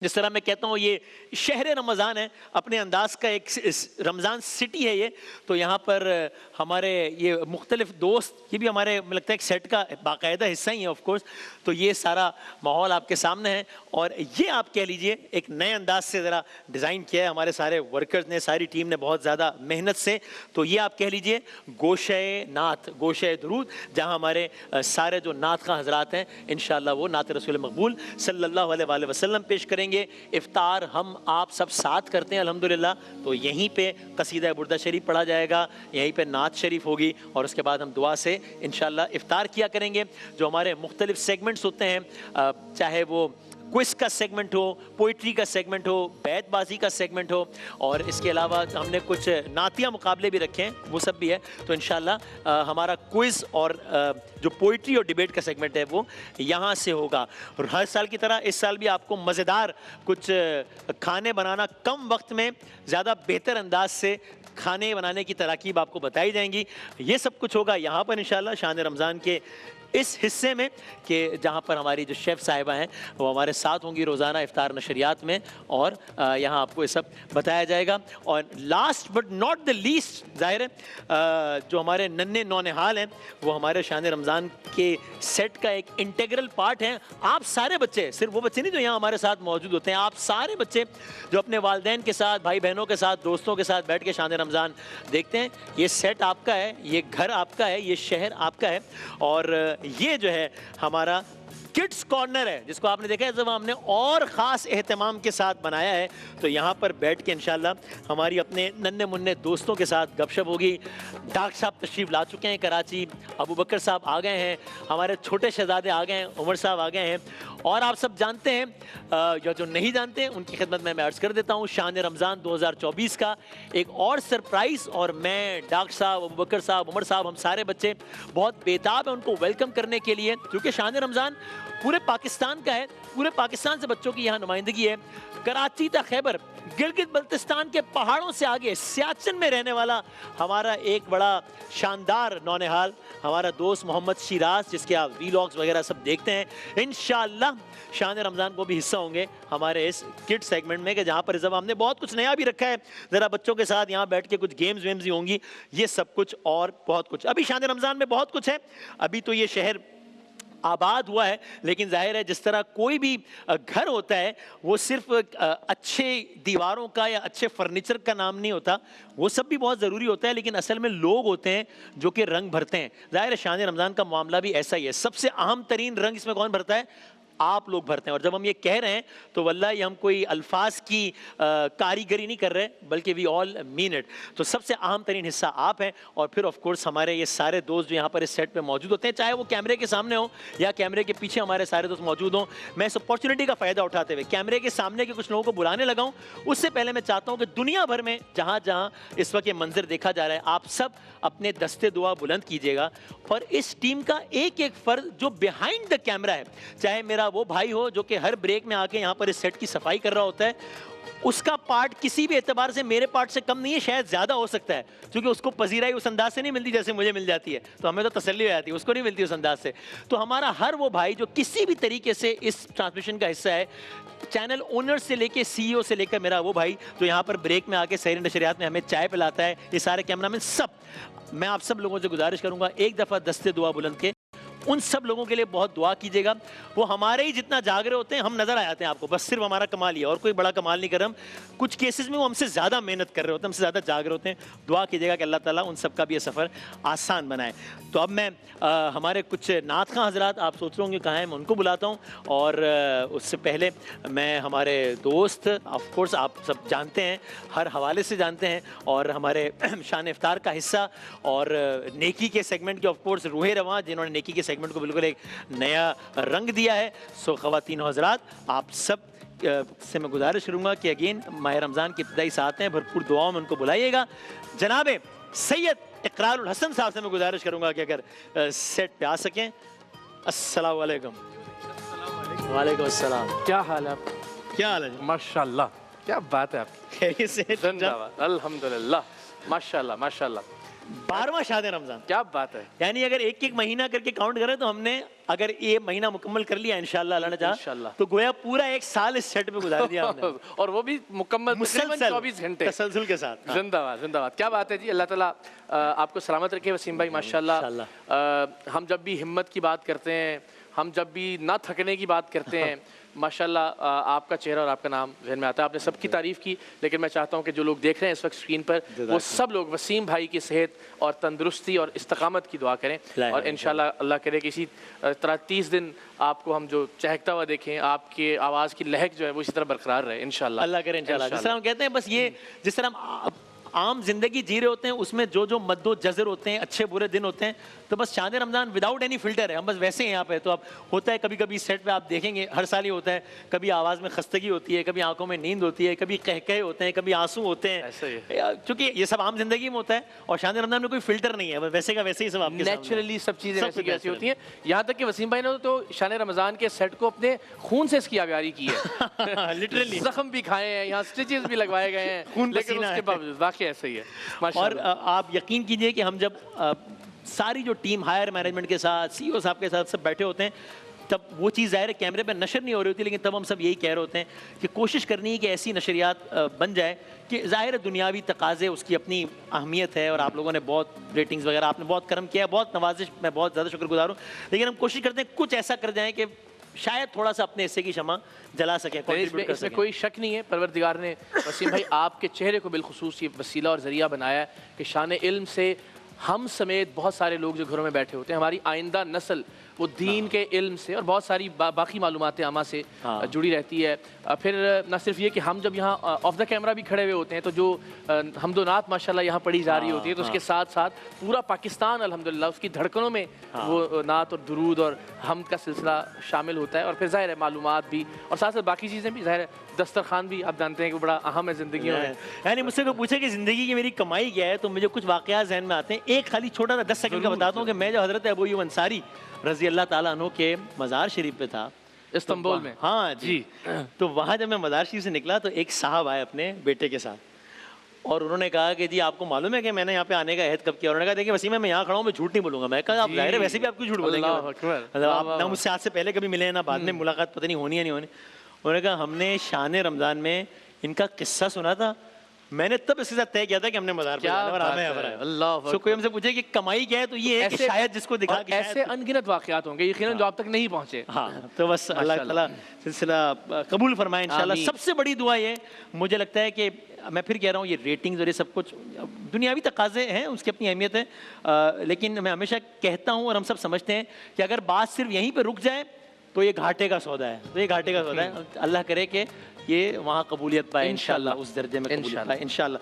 جس طرح میں کہتا ہوں یہ شہر رمضان ہے، اپنے انداز کا ایک رمضان سٹی ہے یہ، تو یہاں پر ہمارے یہ مختلف دوست، یہ بھی ہمارے مجھے لگتا ہے ایک سیٹ کا باقاعدہ حصہ ہی ہے آف کورس. تو یہ سارا ماحول آپ کے سامنے ہے، اور یہ آپ کہہ لیجئے ایک نئے انداز سے ذرا ڈیزائن کیا ہے ہمارے سارے ورکرز نے، ساری ٹیم نے بہت زیادہ محنت سے. تو یہ آپ کہہ لیجئے گوشہ نعت، گوشہ درود، جہاں ہمارے سارے جو نعت خواں حضرات ہیں انشاءاللہ وہ نعت رسول مقبول صلی اللہ علیہ وآلہ وسلم پیش کریں گے. افطار ہم آپ سب ساتھ کرتے ہیں الحمدللہ، تو یہیں پہ قصیدہ بردہ شریف پڑھا جائے گا، یہیں پہ نعت شریف ہوگی، اور اس کے بعد ہم دعا سے انشاءاللہ افطار کیا کریں گے. جو ہمارے مختلف سیگمنٹس ہوتے ہیں، چاہے وہ کوئز کا سیگمنٹ ہو، پوئٹری کا سیگمنٹ ہو، بیت بازی کا سیگمنٹ ہو، اور اس کے علاوہ ہم نے کچھ نعتیہ مقابلے بھی رکھے ہیں، وہ سب بھی ہے. تو انشاءاللہ ہمارا کوئز اور جو پوئٹری اور ڈیبیٹ کا سیگمنٹ ہے وہ یہاں سے ہوگا. اور ہر سال کی طرح اس سال بھی آپ کو مزیدار کچھ کھانے بنانا، کم وقت میں زیادہ بہتر انداز سے کھانے بنانے کی تراکیب آپ کو بتائی جائیں گی. یہ سب کچھ ہوگا یہاں پر انشاءاللہ شان رمضان کے اس حصے میں، کہ جہاں پر ہماری جو شیف صاحبہ ہیں وہ ہمارے ساتھ ہوں گی روزانہ افطار نشریات میں، اور یہاں آپ کو یہ سب بتایا جائے گا. اور last but not the least, ظاہر ہے جو ہمارے ننھے نونہال ہیں وہ ہمارے شان رمضان کے سیٹ کا ایک انٹیگرل پارٹ ہیں. آپ سارے بچے، صرف وہ بچے نہیں جو یہاں ہمارے ساتھ موجود ہوتے ہیں، آپ سارے بچے جو اپنے والدین کے ساتھ، بھائی بہنوں کے ساتھ، دوستوں کے ساتھ بیٹھ کے شان رمضان دیکھتے ہیں، یہ سیٹ آپ کا ہے، یہ گھر آپ کا ہے، یہ شہر آپ کا ہے. اور یہ جو ہے ہمارا کڈس کارنر ہے، جس کو آپ نے دیکھا ہے جب ہم نے اور خاص اہتمام کے ساتھ بنایا ہے. تو یہاں پر بیٹھ کے انشاءاللہ ہماری اپنے ننھے منھے دوستوں کے ساتھ گپ شپ ہوگی. ڈاکٹر صاحب تشریف لا چکے ہیں کراچی، ابو بکر صاحب آ گئے ہیں، ہمارے چھوٹے شہزادے آ گئے ہیں، عمر صاحب آ گئے ہیں. اور آپ سب جانتے ہیں یا جو نہیں جانتے ان کی خدمت میں عرض کر دیتا ہوں، شان رمضان 2024 کا ایک اور سرپرائز، اور میں، ڈاکٹر صاحب، ابو بکر صاحب، عمر صاحب، ہم سارے بچے بہت بیتاب ہیں ان کو ویلکم کرنے کے لیے، کیونکہ شان رمضان پورے پاکستان کا ہے، پورے پاکستان سے بچوں کی یہاں نمائندگی ہے. کراچی تا خیبر، گلگت بلتستان کے پہاڑوں سے آگے سیاچن میں رہنے والا ہمارا ایک بڑا شاندار نونہال، ہمارا دوست محمد شیراز، جس کے آپ ویلاگز وغیرہ سب دیکھتے ہیں، انشاءاللہ شان رمضان کو بھی حصہ ہوں گے ہمارے اس کڈ سیگمنٹ میں، کہ جہاں پر اس دفعہ ہم نے بہت کچھ نیا بھی رکھا ہے. ذرا بچوں کے ساتھ یہاں بیٹھ کے کچھ گیمز ویمز ہی ہوں گی، یہ سب کچھ اور بہت کچھ. ابھی شان رمضان میں بہت کچھ ہے، ابھی تو یہ شہر آباد ہوا ہے، لیکن ظاہر ہے جس طرح کوئی بھی گھر ہوتا ہے وہ صرف اچھے دیواروں کا یا اچھے فرنیچر کا نام نہیں ہوتا، وہ سب بھی بہت ضروری ہوتا ہے، لیکن اصل میں لوگ ہوتے ہیں جو کہ رنگ بھرتے ہیں. ظاہر ہے شان رمضان کا معاملہ بھی ایسا ہی ہے، سب سے اہم ترین رنگ اس میں کون بھرتا ہے؟ آپ لوگ بھرتے ہیں. اور جب ہم یہ کہہ رہے ہیں تو واللہ یہ ہم کوئی الفاظ کی کاریگری نہیں کر رہے، بلکہ وی آل مین اٹ. تو سب سے اہم ترین حصہ آپ ہیں، اور پھر آف کورس ہمارے یہ سارے دوست جو یہاں پر اس سیٹ پہ موجود ہوتے ہیں، چاہے وہ کیمرے کے سامنے ہوں یا کیمرے کے پیچھے ہمارے سارے دوست موجود ہوں. میں اس اپارچونیٹی کا فائدہ اٹھاتے ہوئے کیمرے کے سامنے کے کچھ لوگوں کو بلانے لگا ہوں. اس سے پہلے میں چاہتا ہوں کہ دنیا بھر میں جہاں جہاں اس وقت یہ منظر دیکھا جا رہا ہے، آپ سب اپنے دستے دعا بلند کیجیے گا، اور اس ٹیم کا ایک ایک فرد جو بیہائنڈ دا کیمرہ ہے، چاہے میرا وہ بھائی ہو جو کہ ہر بریک میں آ کے یہاں پر اس سیٹ کی صفائی کر رہا ہوتا ہے، اس کا پارٹ کسی بھی اعتبار سے میرے پارٹ سے کم نہیں ہے، شاید زیادہ ہو سکتا ہے، کیونکہ اس کو پذیرائی اس انداز سے نہیں ملتی جیسے مجھے مل جاتی ہے، تو ہمیں تو تسلی ہو جاتی ہے، اس کو نہیں ملتی اس انداز سے. تو ہمارا ہر وہ بھائی جو کسی بھی طریقے سے اس ٹرانسمیشن کا حصہ ہے، چینل اونر سے لے کے سی ای او سے لے کر میرا وہ بھائی جو یہاں پر بریک میں آ کے سحری نشریات میں ہمیں چائے پلاتا ہے، یہ سارے کیمرہ مین، سب میں آپ سب لوگوں سے گزارش کروں گا ایک دفعہ دستے دعا بلند کے ان سب لوگوں کے لیے بہت دعا کیجیے گا. وہ ہمارے ہی جتنا جاگ رہے ہوتے ہیں، ہم نظر آ جاتے ہیں آپ کو، بس صرف ہمارا کمال ہی ہے، اور کوئی بڑا کمال نہیں کر رہے ہم. کچھ کیسز میں وہ ہم سے زیادہ محنت کر رہے ہوتے ہیں، ہم سے زیادہ جاگ رہے ہوتے ہیں. دعا کیجیے گا کہ اللہ تعالیٰ ان سب کا بھی یہ سفر آسان بنائے. تو اب میں ہمارے کچھ نعت خواں حضرات آپ سوچ رہے ہوں گے کہاں ہیں، میں ان کو بلاتا ہوں. اور اس سے پہلے میں ہمارے دوست، آف کورس آپ سب جانتے ہیں، ہر حوالے سے جانتے ہیں، اور ہمارے شان افطار کا حصہ اور نیکی کے سیگمنٹ کے آف کورس روح رواں، جنہوں نے نیکی کے سیگمنٹ کو بالکل ایک نیا رنگ دیا ہے. سو خواتین و حضرات، آپ سب سے میں گزارش کروں گا کہ اگین ماہ رمضان کی ابتدائی ساتھ ہیں، بھرپور دعاؤں میں ان کو بلائیے گا. جناب سید اقرار الحسن صاحب سے میں گزارش کروں گا کہ اگر سیٹ پہ آ سکیں. السلام علیکم. وعلیکم السلام. کیا حال ہے آپ؟ کیا حال ہے؟ ماشاءاللہ، کیا بات ہے آپ کی. خیریت سے؟ زندہ باد، الحمدللہ، ماشاءاللہ ماشاءاللہ. 12واں شاہ رمضان. کیا بات ہے. یعنی اگر ایک ایک مہینہ کر کے کاؤنٹ کریں تو ہم نے اگر یہ مہینہ مکمل کر لیا انشاءاللہ اللہ نے چاہا تو گویا پورا ایک سال اس سیٹ پہ گزار دیا ہم نے, اور وہ بھی مکمل مسلسل 24 گھنٹے تسلسل کے ساتھ. زندہ باد زندہ باد. کیا بات ہے جی. اللہ تعالیٰ آپ کو سلامت رکھے وسیم بھائی. ماشاءاللہ ہم جب بھی ہمت کی بات کرتے ہیں, ہم جب بھی نہ تھکنے کی بات کرتے ہیں, ماشاءاللہ آپ کا چہرہ اور آپ کا نام ذہن میں آتا ہے. آپ نے سب کی تعریف کی, لیکن میں چاہتا ہوں کہ جو لوگ دیکھ رہے ہیں اس وقت اسکرین پر وہ سب لوگ وسیم بھائی کی صحت اور تندرستی اور استقامت کی دعا کریں, اور انشاءاللہ اللہ کرے کہ اسی طرح 30 دن آپ کو ہم جو چہکتا ہوا دیکھیں, آپ کی آواز کی لہک جو ہے وہ اسی طرح برقرار رہے انشاءاللہ. اللہ کرے انشاءاللہ. جس طرح ہم کہتے ہیں بس یہ جس طرح ہم عام زندگی جی رہے ہوتے ہیں اس میں جو مد و جزر ہوتے ہیں, اچھے برے دن ہوتے ہیں, تو بس شان رمضان وداؤٹ اینی فلٹر ہے, ہم بس ویسے ہیں یہاں پہ. تو اب ہوتا ہے کبھی کبھی سیٹ پہ آپ دیکھیں گے ہر سال ہی ہوتا ہے, کبھی آواز میں خستگی ہوتی ہے, کبھی آنکھوں میں نیند ہوتی ہے, کبھی قہقہے ہوتے ہیں, کبھی آنسو ہوتے ہیں, چونکہ یہ سب عام زندگی میں ہوتا ہے. اور شان رمضان میں کوئی فلٹر نہیں ہے, ویسے کا ویسے ہی سب آپ کے نیچرلی سب چیزیں ویسی ہوتی ہیں. یہاں تک کہ وسیم بھائی نے تو شان رمضان کے سیٹ کو اپنے خون سے اس کی آبیاری کی ہے. لٹرلی زخم بھی کھائے ہیں, یہاں سٹچز بھی لگوائے گئے ہیں, لیکن اس کے باوجود واقعی ایسا ہی ہے. اور آپ یقین کیجئے کہ ہم جب ساری جو ٹیم ہائر مینجمنٹ کے ساتھ سی او صاحب کے ساتھ سب بیٹھے ہوتے ہیں, تب وہ چیز ظاہر کیمرے پہ نشر نہیں ہو رہی ہوتی, لیکن تب ہم سب یہی کہہ رہے ہوتے ہیں کہ کوشش کرنی ہے کہ ایسی نشریات بن جائے کہ ظاہر دنیاوی تقاضے اس کی اپنی اہمیت ہے, اور آپ لوگوں نے بہت ریٹنگز وغیرہ آپ نے بہت کرم کیا ہے, بہت نوازش, میں بہت زیادہ شکر گزار ہوں, لیکن ہم کوشش کرتے ہیں کچھ ایسا کر جائیں کہ شاید تھوڑا سا اپنے حصے کی شمع جلا سکیں, کنٹریبیوٹ کر اس میں سکیں. کوئی شک نہیں ہے, پروردگار نے وسیم بھائی آپ کے چہرے کو بالخصوص یہ وسیلہ اور ذریعہ بنایا ہے کہ شان علم سے ہم سمیت بہت سارے لوگ جو گھروں میں بیٹھے ہوتے ہیں, ہماری آئندہ نسل وہ دین کے علم سے اور بہت ساری باقی معلومات عامہ سے جڑی رہتی ہے. پھر نہ صرف یہ کہ ہم جب یہاں آف دا کیمرہ بھی کھڑے ہوئے ہوتے ہیں تو جو حمد و نعت ماشاءاللہ یہاں پڑھی جا رہی ہوتی ہے, تو اس کے ساتھ ساتھ پورا پاکستان الحمدللہ اس کی دھڑکنوں میں وہ نعت اور درود اور حمد کا سلسلہ شامل ہوتا ہے. اور پھر ظاہر ہے معلومات بھی, اور ساتھ ساتھ باقی چیزیں بھی, ظاہر ہے دسترخوان بھی آپ جانتے ہیں کہ بڑا اہم ہے زندگیوں میں. یعنی مجھ سے کوئی پوچھے کہ زندگی کی میری کمائی کیا ہے, تو مجھے کچھ واقعات ذہن میں آتے ہیں. ایک خالی چھوٹا سا 10 سیکنڈ کا بتاتا ہوں کہ میں جو حضرت ابو ایوب انصاری رضی اللہ تعالیٰ عنہ کے مزار شریف پہ تھا استنبول میں, ہاں جی, تو وہاں جب میں مزار شریف سے نکلا تو ایک صاحب آئے اپنے بیٹے کے ساتھ, اور انہوں نے کہا کہ جی آپ کو معلوم ہے کہ میں نے یہاں پہ آنے کا عہد کب کیا. انہوں نے کہا دیکھیں وسیم میں یہاں کھڑا ہوں, میں جھوٹ نہیں بولوں گا. میں کہا آپ ظاہر ہے ویسے بھی آپ کو جھوٹ بولیں گے, آپ نہ مجھ سے آج سے پہلے کبھی ملے نہ بعد میں ملاقات پتہ نہیں ہونی ہے نہیں ہونی. انہوں نے کہا ہم نے شان رمضان میں ان کا قصہ سنا تھا, میں نے تب اس کے ساتھ طے کیا تھا کہ ہم نے مزار پہ جانا اور آنا ہے. اللہ کوئی ہم سے پوچھے کہ کمائی کیا ہے, تو یہ ہے کہ شاید جس کو دکھا کہ ایسے ان گنت واقعات ہوں گے یقیناً جو آپ تک نہیں پہنچے. ہاں تو بس اللہ تعالیٰ سلسلہ قبول فرمائے انشاءاللہ. سب سے بڑی دعا یہ مجھے لگتا ہے کہ میں پھر کہہ رہا ہوں یہ ریٹنگز اور یہ سب کچھ دنیاوی تقاضے ہیں, اس کی اپنی اہمیت ہے, لیکن میں ہمیشہ کہتا ہوں اور ہم سب سمجھتے ہیں کہ اگر بات صرف یہیں پہ رک جائے تو یہ گھاٹے کا سودا ہے, تو یہ گھاٹے کا سودا ہے. اللہ کرے کہ یہ وہاں قبولیت پائے انشاءاللہ, اس درجے میں قبولیت پائے انشاءاللہ.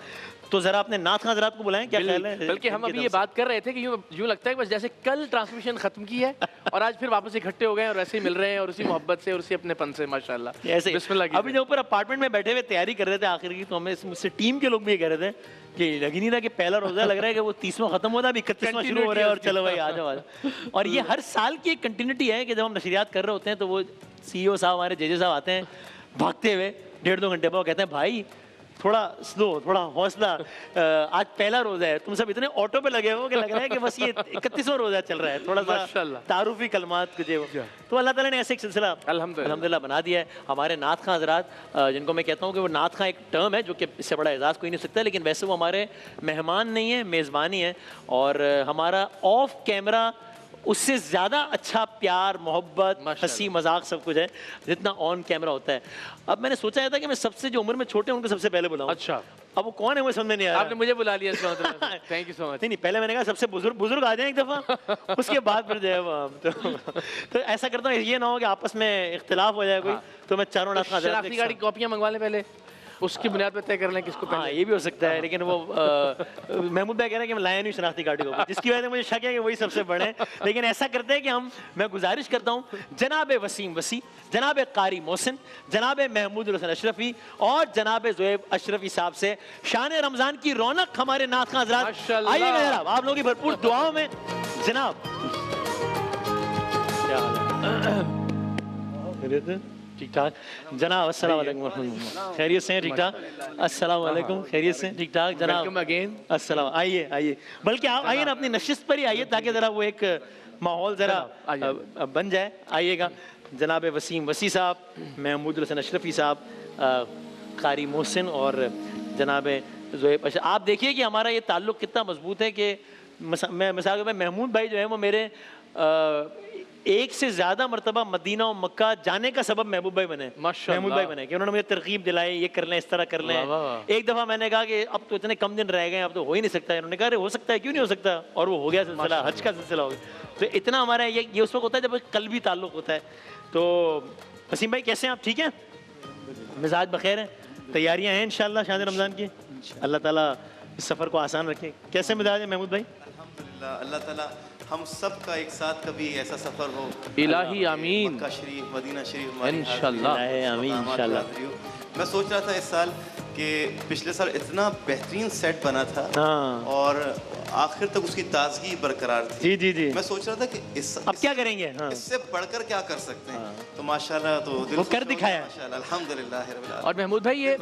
تو ذرا اپنے نعت خواں حضرات کو بلائیں, کیا خیال ہے؟ بلکہ ہم ابھی یہ بات کر رہے تھے کہ یوں لگتا ہے کہ بس جیسے کل ٹرانسمیشن ختم کی ہے اور آج پھر واپس اکٹھے ہو گئے اور ویسے ہی مل رہے ہیں, اور اسی محبت سے اور اسی اپنے پن سے ماشاءاللہ. ایسے ابھی جو اوپر اپارٹمنٹ میں بیٹھے ہوئے تیاری کر رہے تھے آخر کی, تو ہمیں مجھ سے ٹیم کے لوگ بھی یہ کہہ رہے تھے کہ لگ ہی نہیں رہا کہ پہلا روزہ لگ رہا ہے کہ وہ 30واں ختم ہوتا ہے, ابھی 31واں شروع ہو رہا ہے, اور چلو بھائی آ جاؤ. اور یہ ہر سال کی ایک کنٹینیوٹی ہے کہ جب ہم نشریات کر رہے ہوتے ہیں تو وہ سی او صاحب ہمارے جے صاحب آتے ہیں بھاگتے ہوئے 1.5-2 گھنٹے بعد, کہتے ہیں بھائی تھوڑا سلو, تھوڑا حوصلہ, آج پہلا روزہ ہے, تم سب اتنے آٹو پہ لگے ہو کہ لگ رہا ہے کہ بس یہ 31واں روزہ چل رہا ہے, تھوڑا سا تعارفی کلمات کچھ. تو اللہ تعالیٰ نے ایسے ایک سلسلہ الحمدللہ بنا دیا ہے. ہمارے نعت خواں حضرات جن کو میں کہتا ہوں کہ وہ نعت خواں ایک ٹرم ہے جو کہ اس سے بڑا اعزاز کوئی نہیں سکتا, لیکن ویسے وہ ہمارے مہمان نہیں ہیں, میزبانی ہے, اور ہمارا آف کیمرہ اس سے زیادہ اچھا پیار محبت ہنسی مذاق سب کچھ ہے جتنا آن کیمرہ ہوتا ہے. اب میں نے سوچا تھا کہ میں سب سے جو عمر میں چھوٹے ہیں ان کو سب سے پہلے بلاؤں. اچھا, اب وہ کون ہے وہ سمجھ میں نہیں آیا. آپ نے مجھے بلا لیا, تھینک یو سو مچ. نہیں پہلے میں نے کہا سب سے بزرگ آ جائیں ایک دفعہ, اس کے بعد پھر جو ہے تو ایسا کرتا ہوں یہ نہ ہو کہ آپس میں اختلاف ہو جائے کوئی, تو میں چاروں شناختی کارڈ کی کاپیاں منگوا لیں پہلے, اس کی بنیاد پہ طے کر لیں کس کو. ہاں یہ بھی ہو سکتا ہے, لیکن وہ محمود بھائی کہہ رہے ہیں کہ میں لایا نہیں شناختی کارڈ کو, جس کی وجہ سے مجھے شک ہے کہ وہی سب سے بڑے ہیں. لیکن ایسا کرتے ہیں کہ میں گزارش کرتا ہوں جناب وسیم وسیع, جناب قاری محسن, جناب محمود الحسن اشرفی اور جناب زہیب اشرفی صاحب سے شان رمضان کی رونق ہمارے نعت خواں حضرات آئیے گا جناب, آپ لوگوں کی بھرپور دعاؤں میں جناب. ٹھیک ٹھاک جناب السلام علیکم ورحمۃ اللہ خیریت سے ہیں ٹھیک ٹھاک السلام علیکم خیریت سے ٹھیک ٹھاک جناب ویلکم اگین. السلام آئیے آئیے بلکہ آپ آئیے نا اپنی نشست پر ہی آئیے تاکہ ذرا وہ ایک ماحول ذرا بن جائے. آئیے گا جناب وسیم وسیع صاحب, محمود الحسن اشرفی صاحب, قاری محسن اور جناب زہیب اشرف. آپ دیکھیے کہ ہمارا یہ تعلق کتنا مضبوط ہے کہ میں مثال میں محمود بھائی جو ہے وہ میرے ایک سے زیادہ مرتبہ مدینہ و مکہ جانے کا سبب محبوب بھائی بنے, محمود بھائی بنے کہ انہوں نے مجھے ترغیب دلائی یہ کر لیں اس طرح کر لیں. ایک دفعہ میں نے کہا کہ اب تو اتنے کم دن رہ گئے اب تو ہو ہی نہیں سکتا. انہوں نے کہا ارے ہو سکتا ہے کیوں نہیں ہو سکتا, اور وہ ہو گیا سلسلہ, حج کا سلسلہ ہو گیا. تو اتنا ہمارا یہ اس وقت ہوتا ہے جب قلبی تعلق ہوتا ہے. تو وسیم بھائی کیسے ہیں آپ, ٹھیک ہیں, مزاج بخیر ہیں, تیاریاں ہیں انشاءاللہ شاہ رمضان کی, اللہ تعالیٰ اس سفر کو آسان رکھے. کیسے مزاج ہے محمود بھائی؟ الحمدللہ, اللہ تعالیٰ ہم سب کا ایک ساتھ کبھی ایسا سفر ہو, الہی آمین, مکہ شریف مدینہ شریف انشاءاللہ آمین انشاءاللہ. میں سوچ رہا تھا اس سال کہ پچھلے سال اتنا بہترین سیٹ بنا تھا اور آخر تک اس کی تازگی برقرار تھی. جی جی جی, میں سوچ رہا تھا کہ اب کیا کریں گے, اس سے بڑھ کر کیا کر سکتے ہیں. تو ماشاءاللہ تو وہ کر دکھایا ماشاءاللہ, الحمدللہ رب العالمین. اور محمود بھائی یہ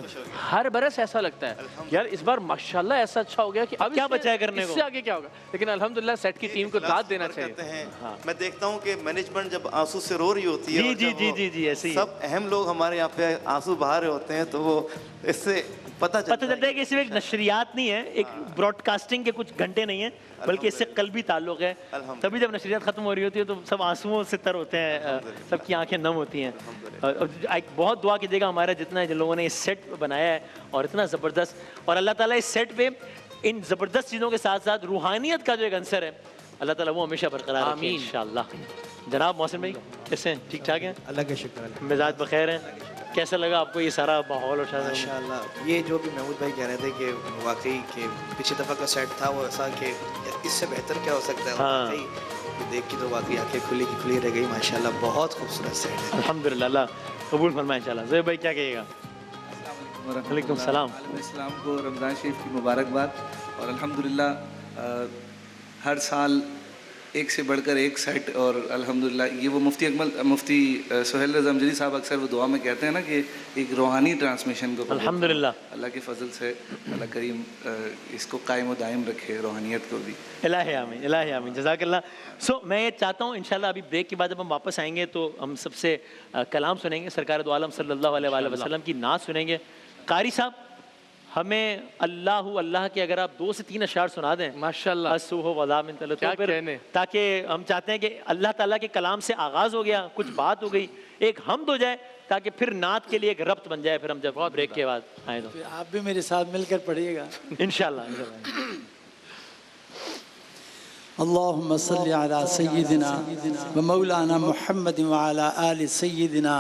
ہر برس ایسا لگتا ہے یار اس بار ماشاءاللہ ایسا اچھا ہو گیا کہ اب کیا بچا ہے کرنے کو, اس سے آگے کیا ہوگا. لیکن الحمدللہ سیٹ کی ٹیم کو داد دینا چاہیے. میں دیکھتا ہوں کہ مینجمنٹ جب آنسو سے رو رہی ہوتی ہے, جی جی جی جی ایسے ہی سب اہم لوگ ہمارے یہاں پہ آنسو بہا رہے ہوتے ہیں, تو وہ اس سے پتہ چلتا ہے کہ صرف ایک نشریات نہیں ہے, ایک براڈ کاسٹنگ کے کچھ گھنٹے نہیں ہیں, بلکہ اس سے قلبی تعلق ہے. تبھی جب نشریات ختم ہو رہی ہوتی ہے تو سب آنسوؤں سے تر ہوتے ہیں, سب کی آنکھیں نم ہوتی ہیں. بہت دعا کیجیے گا ہمارا جتنا جن لوگوں نے اس سیٹ بنایا ہے اور اتنا زبردست, اور اللہ تعالیٰ اس سیٹ پہ ان زبردست چیزوں کے ساتھ ساتھ روحانیت کا جو ایک عنصر ہے اللہ تعالیٰ وہ ہمیشہ برقرار رکھے انشاءاللہ. جناب محسن بھائی کیسے ہیں, ٹھیک ٹھاک ہیں؟ اللہ کا شکر ہے, مزاج بخیر ہیں. کیسا لگا آپ کو یہ سارا ماحول اور ماشاءاللہ. یہ جو بھی محمود بھائی کہہ رہے تھے کہ واقعی کہ پچھلی دفعہ کا سیٹ تھا وہ ایسا کہ اس سے بہتر کیا ہو سکتا ہے, واقعی دیکھ کے تو واقعی آنکھیں کھلی کی کھلی رہ گئی. ماشاءاللہ بہت خوبصورت سیٹ ہے, الحمدللہ, اللہ قبول فرمائے انشاءاللہ. زہیب بھائی کیا کہیے گا؟ وعلیکم السلام. عالم اسلام کو رمضان شریف کی مبارکباد. اور الحمدللہ ہر سال ایک سے بڑھ کر ایک سیٹ, اور الحمدللہ یہ وہ مفتی سہیل رضا امجدی صاحب اکثر وہ دعا میں کہتے ہیں نا کہ ایک روحانی ٹرانسمیشن کو الحمدللہ اللہ کے فضل سے اللہ کریم اس کو قائم و دائم رکھے, روحانیت کو بھی. الہی آمین, الہی آمین, جزاک اللہ. میں یہ چاہتا ہوں انشاءاللہ ابھی بریک کے بعد جب ہم واپس آئیں گے تو ہم سب سے کلام سنیں گے, سرکار دو عالم صلی اللہ علیہ وآلہ وسلم کی نعت سنیں گے. قاری صاحب ہمیں اللہ کے اگر آپ 2 سے 3 اشعار سنا دیں ماشاءاللہ, کیا کہنے, تاکہ ہم چاہتے ہیں کہ اللہ تعالیٰ کے کلام سے آغاز ہو گیا, کچھ بات ہو گئی, ایک حمد ہو جائے تاکہ پھر نعت کے لیے ایک ربط بن جائے. پھر ہم جب بریک کے بعد آئیں تو آپ بھی میرے ساتھ مل کر پڑھیے گا انشاءاللہ. اللهم صل على سيدنا ومولانا محمد وعلى آل سيدنا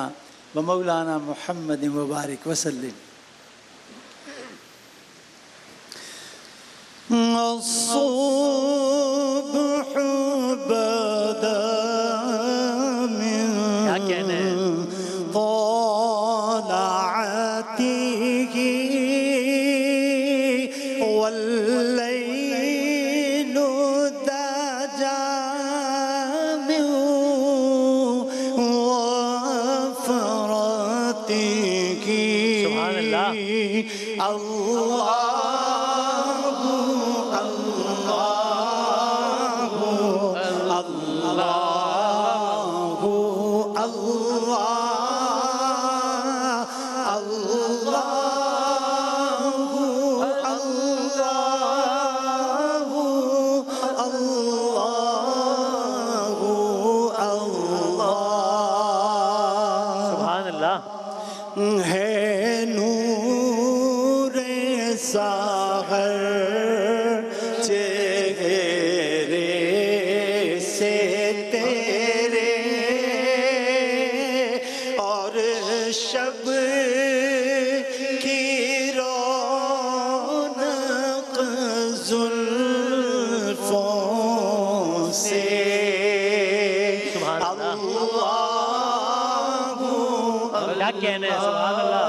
ومولانا محمد وبارك وسلم. الصبح بدا من طلعته والليل دجى من وفرته. سبحان الله. الله ہے نور سحر چہرے سے تیرے, اور شب کی رونق زلفوں سے. کیا کہنے ہیں, سبحان اللہ.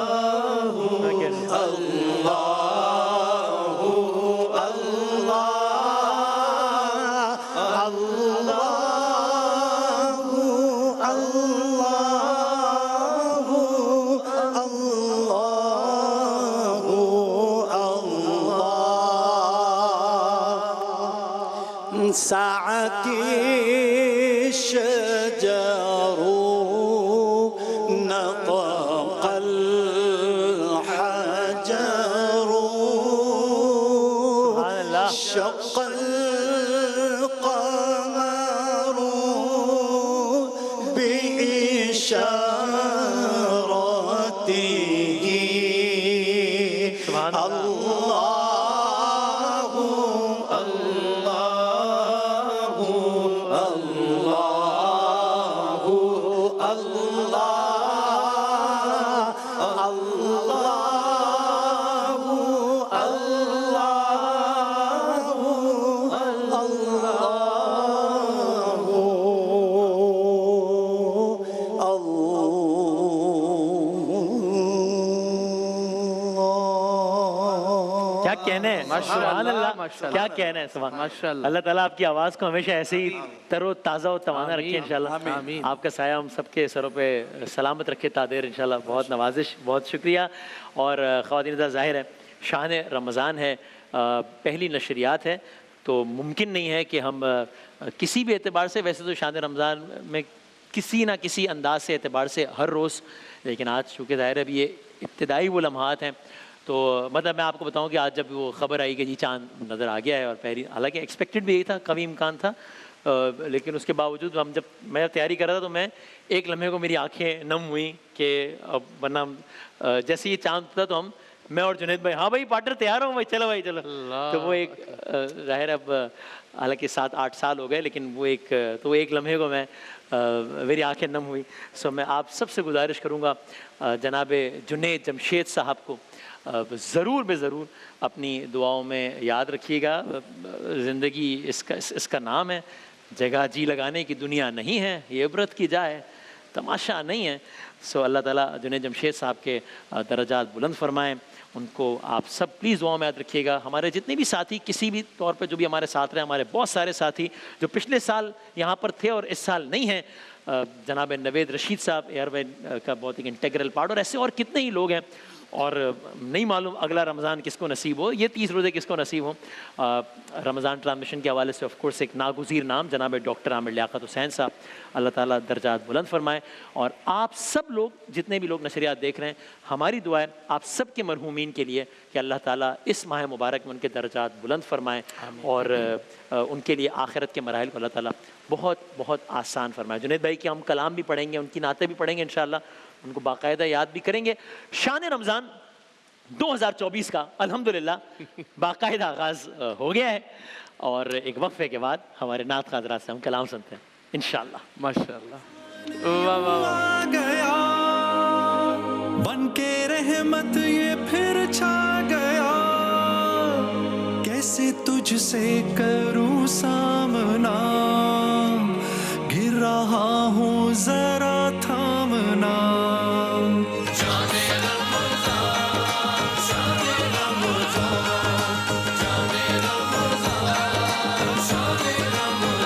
سعتی الشجر نطق الحجر شق القمر بإشارته الله الله الله کیا کہنا ہے، سبحان اللہ، کیا کہنا ہے، سبحان اللہ تعالیٰ آپ کی آواز کو ہمیشہ ایسے ہی تر و تازہ و توانا رکھے انشاءاللہ، آپ کا سایہ ہم سب کے سروں پہ سلامت رکھے تادیر انشاءاللہ، بہت نوازش، بہت شکریہ۔ اور خواتین حضرات، ظاہر ہے شان رمضان ہے، پہلی نشریات ہے، تو ممکن نہیں ہے کہ ہم کسی بھی اعتبار سے، ویسے تو شان رمضان میں کسی نہ کسی انداز سے اعتبار سے ہر روز، لیکن آج چونکہ ظاہر ہے ابھی یہ ابتدائی وہ لمحات ہیں، تو مطلب میں آپ کو بتاؤں کہ آج جب وہ خبر آئی کہ جی چاند نظر آ گیا ہے، اور پہلی حالانکہ ایکسپیکٹڈ بھی یہی تھا، قوی امکان تھا، لیکن اس کے باوجود جب میں تیاری کر رہا تھا تو میں ایک لمحے کو میری آنکھیں نم ہوئیں کہ اب ورنہ جیسے یہ چاند تھا تو میں اور جنید بھائی، ہاں بھائی پارٹنر تیار ہوں بھائی، چلو بھائی چلو، تو وہ ایک ظاہر اب حالانکہ 7-8 سال ہو گئے، لیکن وہ ایک لمحے کو میں میری آنکھیں نم ہوئی۔ سو میں آپ سب سے گزارش کروں گا، جناب جنید جمشید صاحب کو ضرور بے ضرور اپنی دعاؤں میں یاد رکھیے گا۔ زندگی اس کا نام ہے، جگہ جی لگانے کی دنیا نہیں ہے، یہ عبرت کی جائے تماشا نہیں ہے۔ سو اللہ تعالیٰ جنید جمشید صاحب کے درجات بلند فرمائیں، ان کو آپ سب پلیز دعاؤں میں یاد رکھیے گا۔ ہمارے جتنے بھی ساتھی کسی بھی طور پہ جو بھی ہمارے ساتھ رہے، ہمارے بہت سارے ساتھی جو پچھلے سال یہاں پر تھے اور اس سال نہیں ہیں، جناب نوید رشید صاحب ایئر وین کا بہت ایک انٹیگرل پارٹ، اور ایسے اور کتنے ہی لوگ ہیں، اور نہیں معلوم اگلا رمضان کس کو نصیب ہو، یہ 30 روزے کس کو نصیب ہوں۔ رمضان ٹرانسمیشن کے حوالے سے آف کورس ایک ناگزیر نام جناب ڈاکٹر عامر لیاقت حسین صاحب، اللہ تعالیٰ درجات بلند فرمائے۔ اور آپ سب لوگ جتنے بھی لوگ نشریات دیکھ رہے ہیں، ہماری دعا ہے آپ سب کے مرحومین کے لیے کہ اللہ تعالیٰ اس ماہ مبارک میں ان کے درجات بلند فرمائے، اور ان کے لیے آخرت کے مراحل کو اللہ تعالیٰ بہت بہت آسان فرمائے۔ جنید بھائی کے ہم کلام بھی پڑھیں گے، ان کی نعتیں بھی پڑھیں گے انشاءاللہ، ان کو باقاعدہ یاد بھی کریں گے۔ شان رمضان 2024 کا الحمدللہ باقاعدہ آغاز ہو گیا ہے، اور ایک وقفے کے بعد ہمارے نعت خواہ حضرات سے ہم کلام سنتے ہیں انشاءاللہ۔ ماشاءاللہ، واہ واہ واہ، گیا بن کے رحمت یہ پھر چھا گیا، کیسے تجھ سے کروں سامنا، گر رہا ہوں